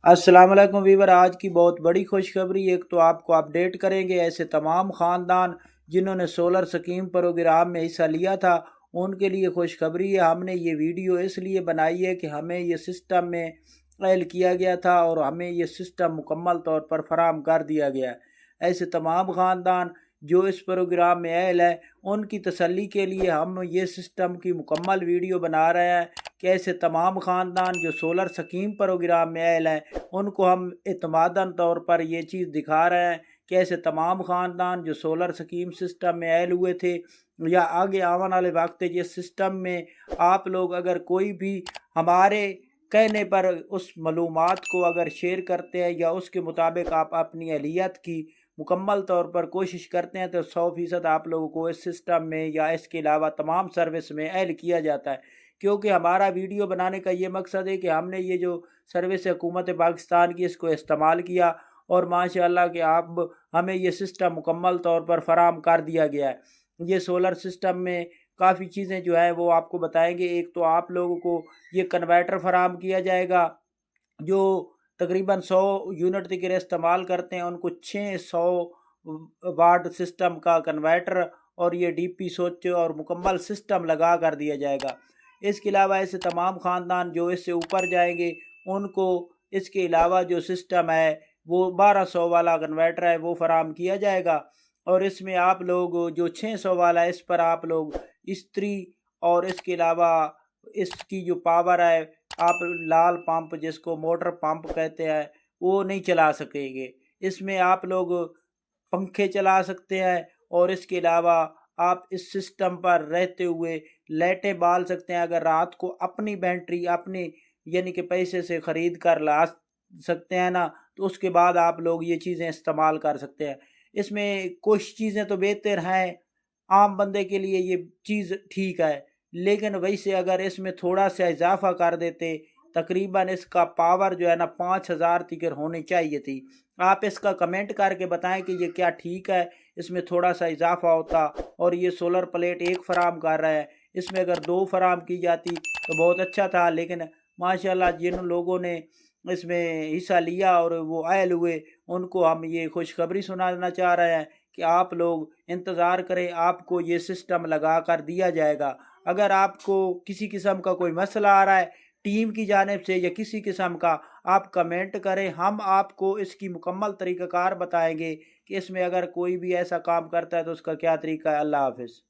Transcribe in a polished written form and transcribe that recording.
अस्सलाम वालेकुम वीवर। आज की बहुत बड़ी खुशखबरी। एक तो आपको अपडेट करेंगे, ऐसे तमाम ख़ानदान जिन्होंने सोलर स्कीम प्रोग्राम में हिस्सा लिया था उनके लिए खुशखबरी है। हमने ये वीडियो इसलिए बनाई है कि हमें ये सिस्टम में ऐड किया गया था और हमें ये सिस्टम मुकम्मल तौर पर फराहम कर दिया गया है। ऐसे तमाम ख़ानदान जो इस प्रोग्राम में अहल है उनकी तसल्ली के लिए हम ये सिस्टम की मुकम्मल वीडियो बना रहे हैं कि ऐसे तमाम ख़ानदान जो सोलर स्कीम प्रोग्राम में अहल हैं उनको हम एतमादन तौर पर ये चीज़ दिखा रहे हैं कि ऐसे तमाम ख़ानदान जो सोलर स्कीम सिस्टम में अहल हुए थे या आगे आने वाले वक्त जिस सिस्टम में आप लोग अगर कोई भी हमारे कहने पर उस मालूमात को अगर शेयर करते हैं या उसके मुताबिक आप अपनी अहलियत की मुकम्मल तौर पर कोशिश करते हैं तो 100% आप लोगों को इस सिस्टम में या इसके अलावा तमाम सर्विस में ऐड किया जाता है। क्योंकि हमारा वीडियो बनाने का ये मकसद है कि हमने ये जो सर्विस हुकूमत पाकिस्तान की इसको इस्तेमाल किया और माशाअल्लाह कि आप हमें ये सिस्टम मुकम्मल तौर पर फराहम कर दिया गया है। ये सोलर सिस्टम में काफ़ी चीज़ें जो है वो आपको बताएंगे। एक तो आप लोगों को ये कन्वर्टर फराहम किया जाएगा जो तकरीबन 100 यूनिट तक इस्तेमाल करते हैं उनको 600 वाट सिस्टम का कन्वर्टर और ये डीपी स्विच और मुकम्मल सिस्टम लगा कर दिया जाएगा। इसके अलावा ऐसे तमाम ख़ानदान जो इससे ऊपर जाएंगे उनको इसके अलावा जो सिस्टम है वो 1200 वाला कन्वर्टर है वो फराहम किया जाएगा। और इसमें आप लोग जो 600 वाला है इस पर आप लोग इस्त्री और इसके अलावा इसकी जो पावर है आप लाल पंप जिसको मोटर पंप कहते हैं वो नहीं चला सकेंगे। इसमें आप लोग पंखे चला सकते हैं और इसके अलावा आप इस सिस्टम पर रहते हुए लाइटें बाल सकते हैं। अगर रात को अपनी बैटरी अपनी यानी कि पैसे से ख़रीद कर ला सकते हैं ना तो उसके बाद आप लोग ये चीज़ें इस्तेमाल कर सकते हैं। इसमें कुछ चीज़ें तो बेहतर हैं, आम बंदे के लिए ये चीज़ ठीक है, लेकिन वैसे अगर इसमें थोड़ा सा इजाफा कर देते तकरीबन इसका पावर जो है ना 5000 तक होनी चाहिए थी। आप इसका कमेंट करके बताएं कि ये क्या ठीक है, इसमें थोड़ा सा इजाफा होता। और ये सोलर प्लेट एक फराम कर रहा है, इसमें अगर 2 फराम की जाती तो बहुत अच्छा था। लेकिन माशाल्लाह जिन लोगों ने इसमें हिस्सा लिया और वो अहल हुए उनको हम ये खुशखबरी सुनाना चाह रहे हैं कि आप लोग इंतज़ार करें, आपको ये सिस्टम लगा कर दिया जाएगा। अगर आपको किसी किस्म का कोई मसला आ रहा है टीम की जानिब से या किसी किस्म का, आप कमेंट करें, हम आपको इसकी मुकम्मल तरीक़ाकार बताएंगे कि इसमें अगर कोई भी ऐसा काम करता है तो उसका क्या तरीका है। अल्लाह हाफ़िज़।